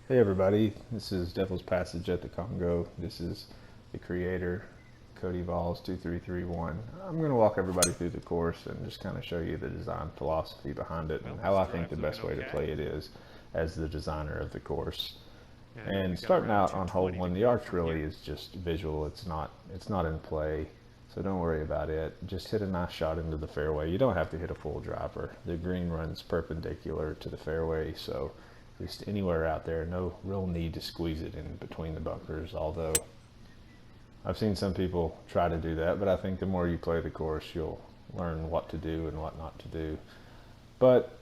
Hey everybody, this is Devil's Passage at the Congo. This is the creator, Cody Vols 2331. I'm going to walk everybody through the course and just kind of show you the design philosophy behind it and how I think the best way to play it is as the designer of the course. And starting out on hole one, the arch really is just visual. It's not in play, so don't worry about it. Just hit a nice shot into the fairway. You don't have to hit a full driver. The green runs perpendicular to the fairway, so just anywhere out there, no real need to squeeze it in between the bunkers, although I've seen some people try to do that, but I think the more you play the course, you'll learn what to do and what not to do. But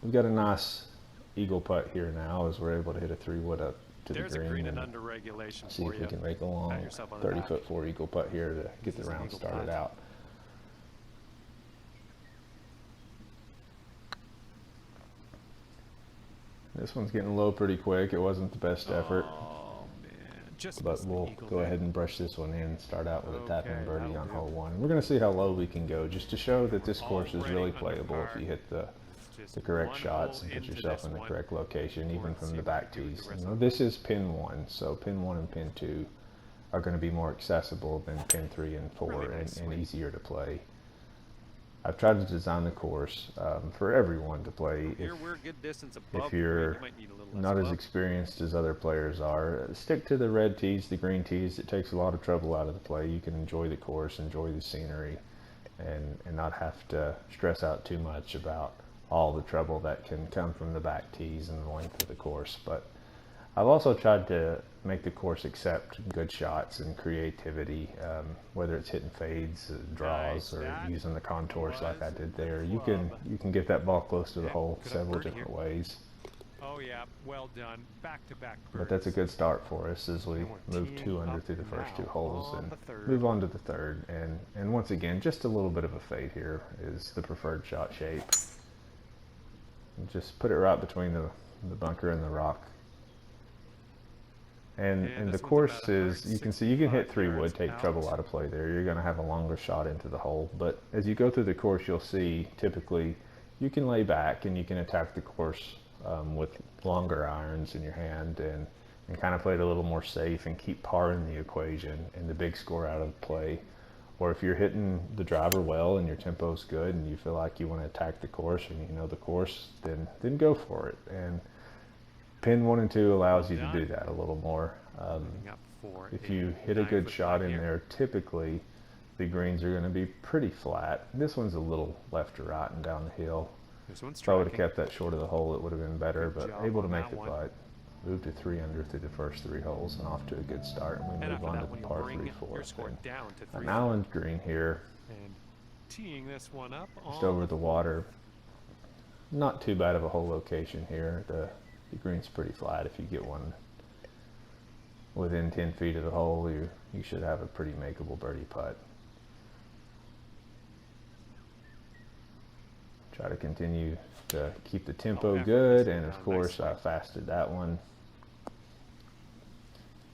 we've got a nice eagle putt here now as we're able to hit a 3-wood up to the green and see if we can rake a long 30-foot 4 eagle putt here to get the round started out. This one's getting low pretty quick. It wasn't the best effort, but we'll go ahead and brush this one in. Start out with a tap-in birdie on hole one. We're going to see how low we can go just to show that this course is really playable if you hit the correct shots and put yourself in the correct location, even from the back tees. You know, this is pin 1, so pin 1 and pin 2 are going to be more accessible than pin 3 and 4 and easier to play. I've tried to design the course for everyone to play. If you're not as experienced as other players are, stick to the red tees, the green tees. It takes a lot of trouble out of the play. You can enjoy the course, enjoy the scenery, and not have to stress out too much about all the trouble that can come from the back tees and the length of the course. But I've also tried to make the course accept good shots and creativity, whether it's hitting fades, draws, or using the contours like I did there. You can get that ball close to the hole several different ways. Oh yeah, well done. Back to back. But that's a good start for us as we move 2 under through the first 2 holes and move on to the third. And once again, just a little bit of a fade here is the preferred shot shape. And just put it right between the bunker and the rock. And the course is, you can see you can hit 3-wood, take trouble out of play there. You're going to have a longer shot into the hole. But as you go through the course, you'll see typically you can lay back and you can attack the course with longer irons in your hand and kind of play it a little more safe and keep par in the equation and the big score out of play. Or if you're hitting the driver well and your tempo's good and you feel like you want to attack the course and you know the course, then go for it. And pin 1 and 2 allows you to do that a little more. If you hit a good shot in there, typically the greens are going to be pretty flat. This one's a little left to right and down the hill. If I would have kept that short of the hole, it would have been better, but able to make the putt. Moved to 3 under through the first 3 holes and off to a good start. And we move on to the par 3 fourth. An island green here, just over the water. Not too bad of a hole location here. The green's pretty flat. If you get one within 10 feet of the hole, you should have a pretty makeable birdie putt. Try to continue to keep the tempo good, and of course I fasted that one.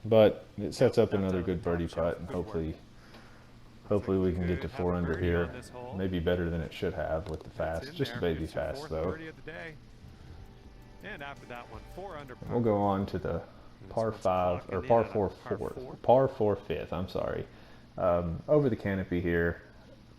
But it sets up another good birdie putt, and hopefully we can get to 4 under here. Maybe better than it should have with the fast. Just a baby fast though. And after that one, 4 under par. We'll go on to the par 5 or par 4 fourth, par 4 fifth. I'm sorry. Over the canopy here,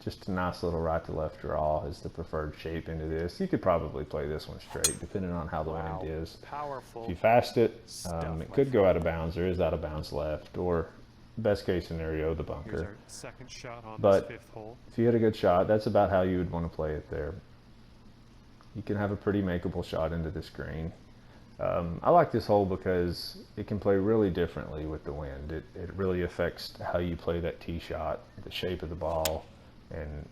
just a nice little right to left draw is the preferred shape into this. You could probably play this one straight, depending on how the wind is. Powerful. If you fast it, it could go out of bounds. There is out of bounds left, or best case scenario, the bunker. Second shot on but this 5th hole. If you hit a good shot, that's about how you would want to play it there. You can have a pretty makeable shot into this green. I like this hole because it can play really differently with the wind. It really affects how you play that tee shot, the shape of the ball, and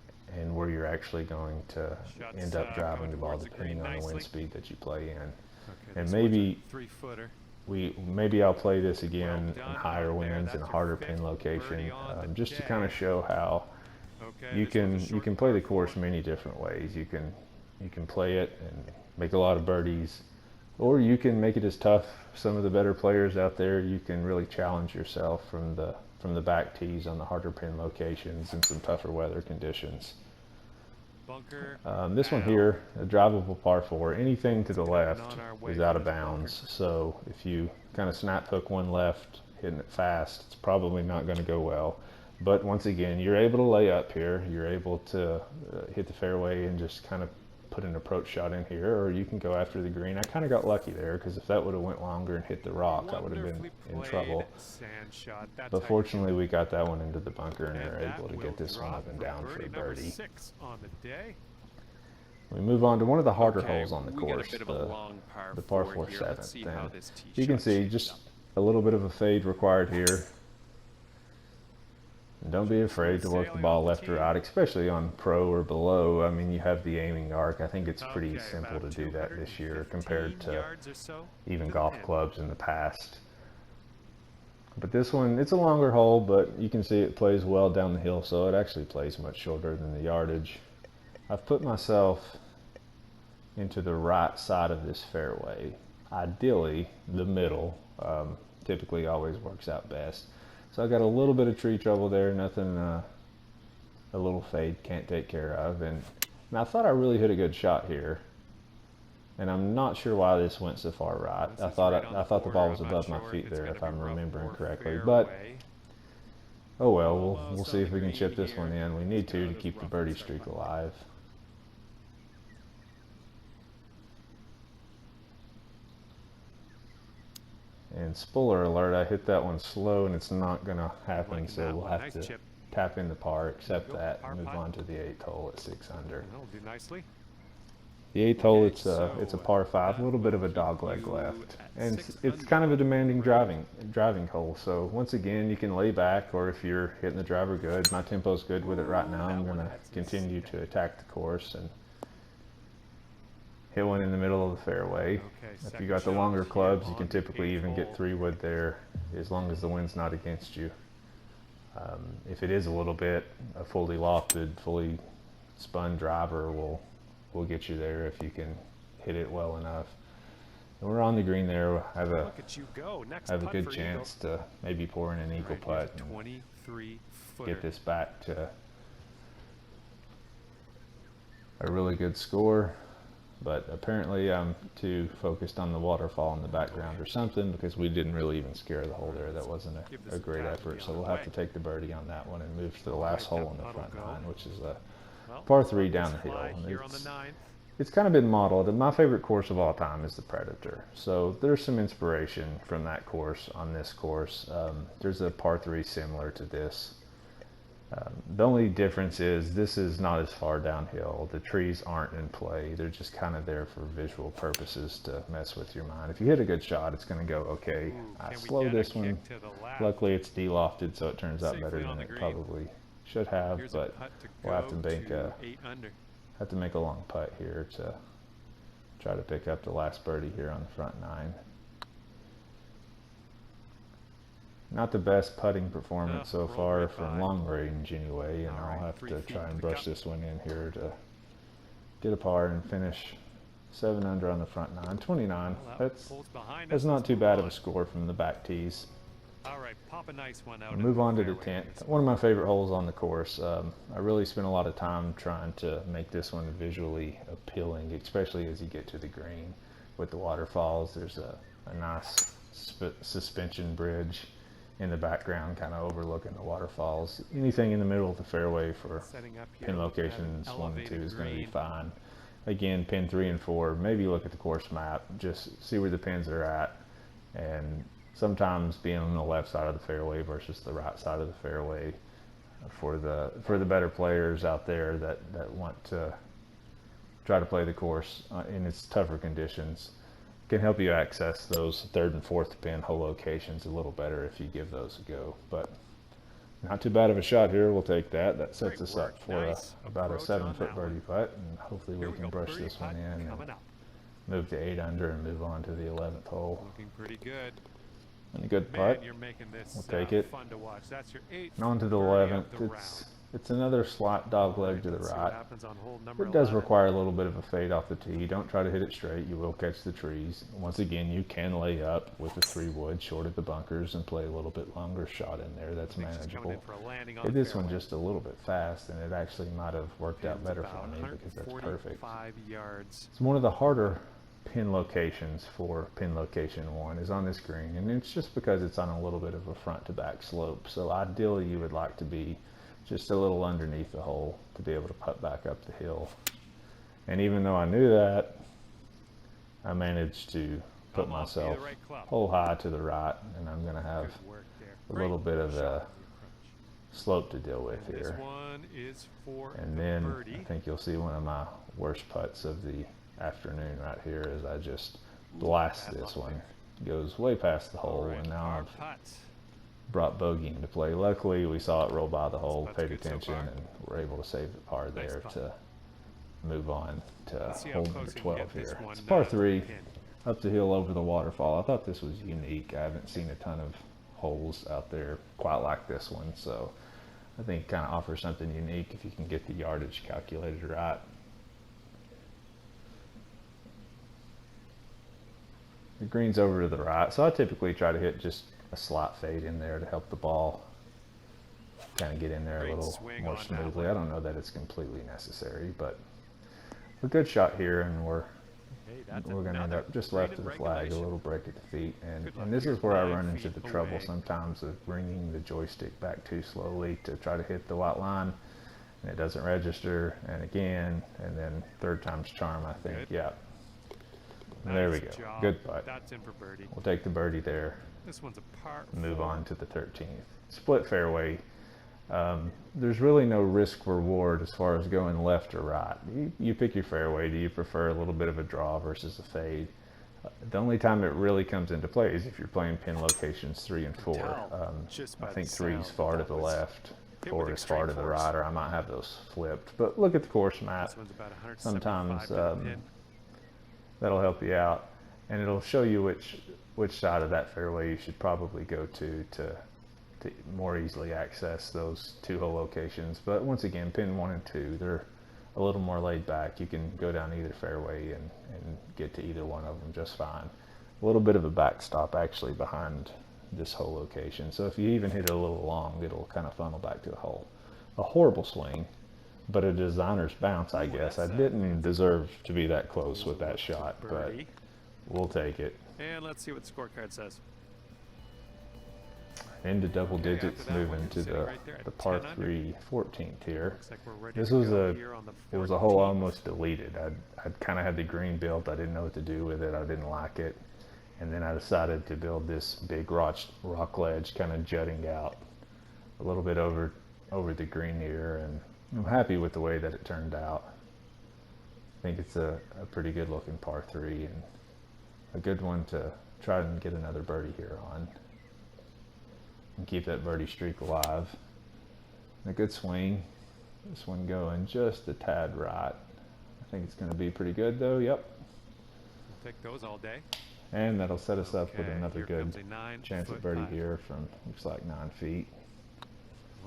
where you're actually going to end up driving the ball depending on the wind speed that you play in. And maybe I'll play this again in higher winds and a harder pin location, just to kind of show how you can play the course many different ways. You can play it and make a lot of birdies, or you can make it as tough. Some of the better players out there, you can really challenge yourself from the back tees on the harder pin locations and some tougher weather conditions. bunker. This one here, a drivable par 4, anything to the left is out of bounds. So if you kind of snap hook one left, hitting it fast, it's probably not going to go well. But once again, you're able to lay up here. You're able to hit the fairway and just kind of put an approach shot in here, or you can go after the green. I kind of got lucky there, because if that would have went longer and hit the rock, I would have been in trouble. But fortunately, we got that one into the bunker and were able to get this one up and down for a birdie. We move on to one of the harder holes on the course, the par 4 7th. And you can see just a little bit of a fade required here. And don't be afraid to work the ball left or right, especially on pro or below. I mean, you have the aiming arc. I think it's pretty simple to do that this year compared to even golf clubs in the past. But this one, it's a longer hole, but you can see it plays well down the hill, so it actually plays much shorter than the yardage. I've put myself into the right side of this fairway. Ideally, the middle typically always works out best. So I got a little bit of tree trouble there, nothing a little fade can't take care of. And I thought I really hit a good shot here. And I'm not sure why this went so far right. I thought the ball was above my feet there, if I'm remembering correctly. But oh well, we'll see if we can chip this one in. We need to keep the birdie streak alive. And spoiler alert, I hit that one slow and it's not going to happen, so we'll have to tap in the par, accept that, and move on to the 8th hole at 6 under. The 8th hole, it's a par 5, a little bit of a dog leg left. And it's kind of a demanding driving hole, so once again, you can lay back, or if you're hitting the driver good, my tempo's good with it right now, I'm going to continue to attack the course and hit one in the middle of the fairway. If you got the longer clubs, you can typically even get 3-wood there, as long as the wind's not against you. If it is a little bit, a fully lofted, fully spun driver will get you there if you can hit it well enough. And we're on the green there. I have a good chance to maybe pour in an eagle putt and get this back to a really good score. But apparently I'm too focused on the waterfall in the background or something, because we didn't really even scare the hole there. That wasn't a great effort, so we'll have to take the birdie on that one and move to the last hole on the front nine, which is a par 3 down the hill. And it's kind of been modeled, and my favorite course of all time is the Predator. So there's some inspiration from that course on this course. There's a par 3 similar to this. The only difference is this is not as far downhill. The trees aren't in play. They're just kind of there for visual purposes to mess with your mind. If you hit a good shot, it's going to go okay. I slowed this one. Luckily, it's de-lofted, so it turns out better than it probably should have. But we'll have to make a long putt here to try to pick up the last birdie here on the front nine. Not the best putting performance so far from long range anyway, and I'll have to try and brush this one in here to get a par and finish 7 under on the front nine. 29, that's not too bad of a score from the back tees. Move on to the 10th, one of my favorite holes on the course. I really spent a lot of time trying to make this one visually appealing, especially as you get to the green. With the waterfalls, there's a nice suspension bridge in the background, kind of overlooking the waterfalls. Anything in the middle of the fairway for pin locations 1 and 2 is going to be fine. Again, pin 3 and 4, maybe look at the course map, just see where the pins are at, and sometimes being on the left side of the fairway versus the right side of the fairway for the better players out there that want to try to play the course in its tougher conditions. Can help you access those 3rd and 4th pin hole locations a little better if you give those a go. But not too bad of a shot here. We'll take that. That sets us up for about a 7-foot birdie putt, and hopefully we can brush this one in and move to 8 under and move on to the 11th hole. Looking pretty good. And a good putt. We'll take it. And on to the 11th. It's another slight dog leg to the Let's see right. what happens on hole number It does 11. require a little bit of a fade off the tee. Don't try to hit it straight. You will catch the trees. Once again, you can lay up with a 3-wood short of the bunkers and play a little bit longer shot in there. That's manageable. Hit this one just a little bit fast, and it actually might have worked out better for me because that's perfect. Yards. It's one of the harder pin locations for pin location 1 is on this green, and it's just because it's on a little bit of a front to back slope. So ideally you would like to be just a little underneath the hole to be able to putt back up the hill. And even though I knew that, I managed to put myself hole high to the right, and I'm going to have a little bit of a slope to deal with here. And then I think you'll see one of my worst putts of the afternoon right here as I just blast this one. It goes way past the hole, and now I've brought bogey into play. Luckily, we saw it roll by the hole, paid attention, and were able to save the par there to move on to hole number 12 here. It's par 3, up the hill over the waterfall. I thought this was unique. I haven't seen a ton of holes out there quite like this one, so I think it kind of offers something unique if you can get the yardage calculated right. The green's over to the right, so I typically try to hit just a slight fade in there to help the ball kind of get in there a little more smoothly. I don't know that it's completely necessary, but a good shot here, and we're going to end up just left of the flag, a little break at the feet, and this is where I run into the trouble sometimes of bringing the joystick back too slowly to try to hit the white line, and it doesn't register, and again, and then third time's charm, I think. Yeah. There we go. Good putt. That's in for birdie. We'll take the birdie there. This one's a par. Move on to the 13th. Split fairway. There's really no risk reward as far as going left or right. You pick your fairway. Do you prefer a little bit of a draw versus a fade? The only time it really comes into play is if you're playing pin locations 3 and 4. I think 3 is far to the left, 4 is far to the right, or I might have those flipped. But look at the course map. Sometimes that'll help you out, and it'll show you which side of that fairway you should probably go to more easily access those 2-hole locations. But once again, pin 1 and 2, they're a little more laid back. You can go down either fairway and get to either one of them just fine. A little bit of a backstop actually behind this hole location, so if you even hit it a little long, it'll kind of funnel back to the hole. A horrible swing, but a designer's bounce, I guess. I didn't deserve to be that close with that shot, but we'll take it. And let's see what the scorecard says. Into double digits, moving to the par 3 14th here. This was it was a hole almost deleted. I'd kind of had the green built. I didn't know what to do with it. I didn't like it. And then I decided to build this big rock ledge kind of jutting out a little bit over the green here, and I'm happy with the way that it turned out. I think it's a pretty good looking par 3 and a good one to try and get another birdie here on and keep that birdie streak alive. And a good swing. This one going just a tad right. I think it's going to be pretty good though. Yep. We'll take those all day. And that'll set us up with another good chance at birdie here from looks like 9 feet.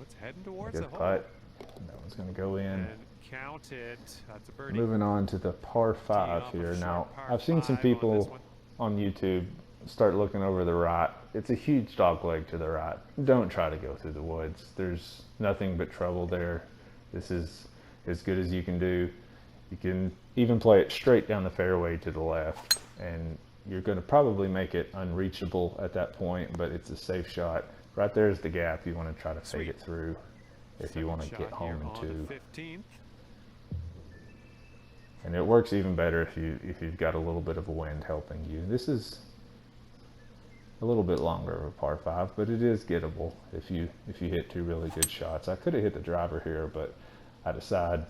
It's heading towards good putt. That one's going to go in. And count it. That's a birdie. Moving on to the par 5 here. Now, I've seen some people on YouTube start looking over the right. It's a huge dog leg to the right. Don't try to go through the woods. There's nothing but trouble there. This is as good as you can do. You can even play it straight down the fairway to the left, and you're going to probably make it unreachable at that point, but it's a safe shot. Right there's the gap. You want to try to fade it through if you want to get home in 2. And it works even better if you've got a little bit of a wind helping you. This is a little bit longer of a par 5, but it is gettable if you hit 2 really good shots. I could have hit the driver here, but I decided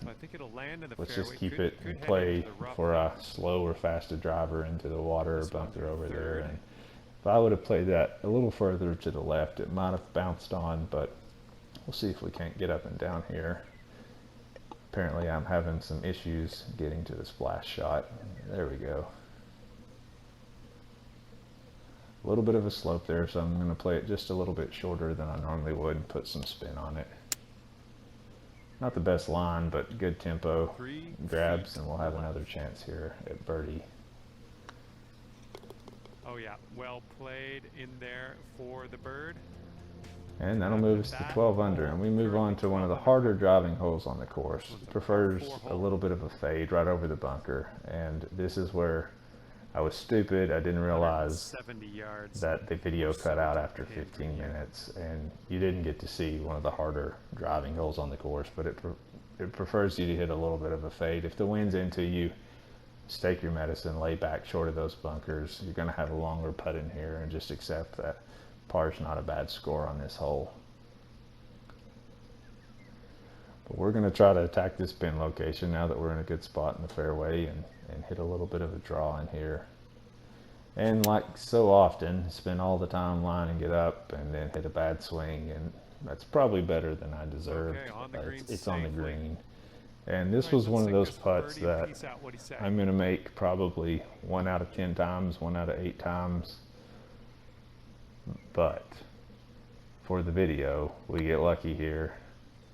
let's just keep it and play for a slow or faster driver into the water or bunker over there. And if I would have played that a little further to the left, it might have bounced on, but we'll see if we can't get up and down here. Apparently I'm having some issues getting to the splash shot. There we go. A little bit of a slope there, so I'm going to play it just a little bit shorter than I normally would and put some spin on it. not the best line, but good tempo 3 grabs, feet and we'll have left. another chance here at birdie. Oh yeah, well played in there for the bird. And that'll move us to 12 under, and we move on to one of the harder driving holes on the course. It prefers a little bit of a fade right over the bunker, and this is where I was stupid. I didn't realize 70 yards. that the video cut out after 15 minutes, and you didn't get to see one of the harder driving holes on the course, but it prefers you to hit a little bit of a fade. If the wind's into you, stake your medicine, lay back short of those bunkers. You're going to have a longer putt in here, and just accept that par's not a bad score on this hole. But we're going to try to attack this pin location now that we're in a good spot in the fairway, and hit a little bit of a draw in here. And like so often, spend all the time lining it up and then hit a bad swing, and that's probably better than I deserved. Okay, on the green It's on the safely. green. And this All right, was one let's of take those this for putts birdie. that Peace out. What'd he say? I'm going to make probably 1 out of 10 times, 1 out of 8 times. But for the video, we get lucky here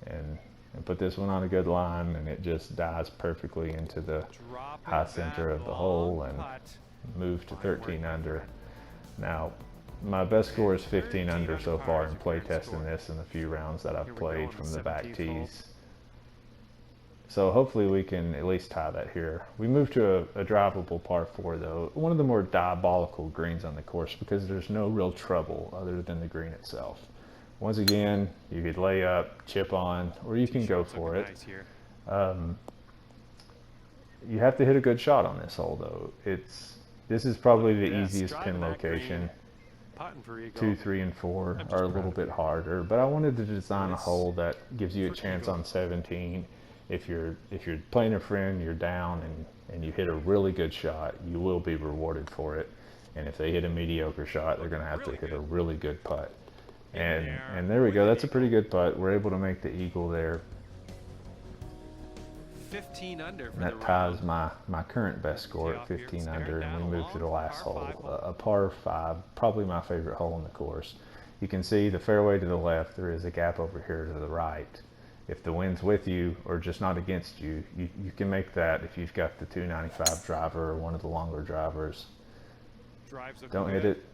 and put this one on a good line, and it just dies perfectly into the Dropping high center that of the long hole and putt. move to Fine 13 work, my under. friend. Now, my best score is 15 under 13 so under far par is in your play current testing score. this in the few rounds that Here I've we go played on from the the back 17th hole. tees. So hopefully we can at least tie that here. We move to a drivable par 4 though, one of the more diabolical greens on the course because there's no real trouble other than the green itself. Once again, you could lay up, chip on, or you can go Shots for looking it. nice here. You have to hit a good shot on this hole though. This is probably the Yes, easiest pin driving that green, location. putting for eagle. 2, 3, and 4 I'm just are a proud little of bit you. harder, but I wanted to design a This hole that gives you a for chance eagle. on 17. If you're playing a friend, you're down, and you hit a really good shot, you will be rewarded for it. And if they hit a mediocre shot, they're going to have to hit a really good putt. And there we go. That's a pretty good putt. We're able to make the eagle there. 15 under for And that the ties round. my current best score at Off here, 15 staring under, down and we a move to the long last par hole, 5 hole. a par 5, probably my favorite hole in the course. You can see the fairway to the left. There is a gap over here to the right. If the wind's with you or just not against you, you can make that if you've got the 295 driver or one of the longer drivers. Drives look Don't good. hit it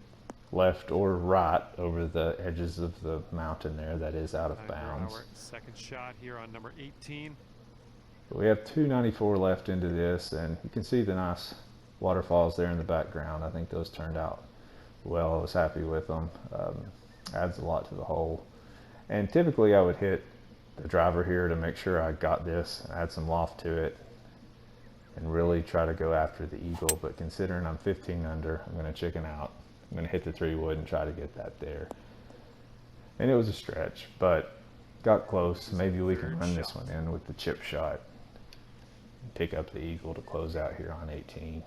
left or right over the edges of the mountain there. That is out of Time per bounds. hour. Second shot here on number 18. We have 294 left into this, and you can see the nice waterfalls there in the background. I think those turned out well. I was happy with them. Adds a lot to the hole. And typically I would hit the driver here to make sure I got this, add some loft to it, and really try to go after the eagle. But considering I'm 15 under, I'm going to chicken out. I'm going to hit the 3-wood and try to get that there. And it was a stretch, but got close. Maybe we can run this one in with the chip shot. Pick up the eagle to close out here on 18.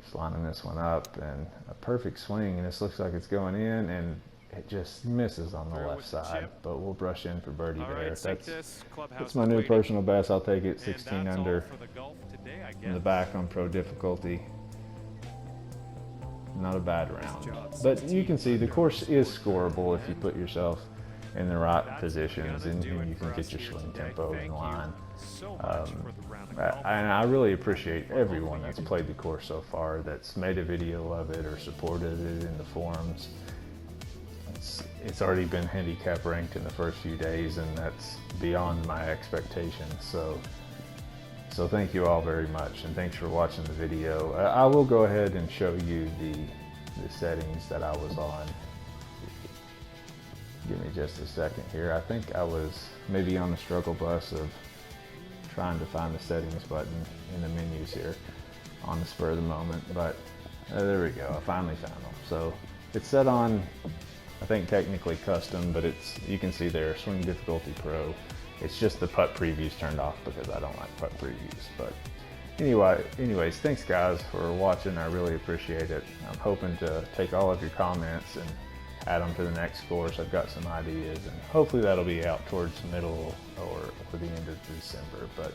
Just lining this one up, and a perfect swing, and this looks like it's going in, and it just misses on the Through left with the side, chip. but we'll brush in for birdie All there. right, take this. Clubhouse That's my is new waiting. personal best. I'll take it, And 16 that's under. all for the golf today, I In the guess. back on pro difficulty. Not a bad round. job, But you can see the 16 course under is scored scoreable for if you the put yourself in the right That's positions, gonna and do it you can for get us your here swing today. tempo Thank in you line. so much for the round of golf. And I really appreciate everyone that's played the course so far, that's made a video of it or supported it in the forums. It's already been handicap ranked in the first few days, and that's beyond my expectations. So thank you all very much, and thanks for watching the video. I will go ahead and show you the settings that I was on. Give me just a second here. I think I was maybe on the struggle bus of trying to find the settings button in the menus here on the spur of the moment, but there we go. I finally found them. So it's set on, I think technically custom, but you can see there, swing difficulty pro. It's just the putt previews turned off because I don't like putt previews. But anyways, thanks guys for watching. I really appreciate it. I'm hoping to take all of your comments and add them to the next course. I've got some ideas, and hopefully that'll be out towards middle or the end of December. But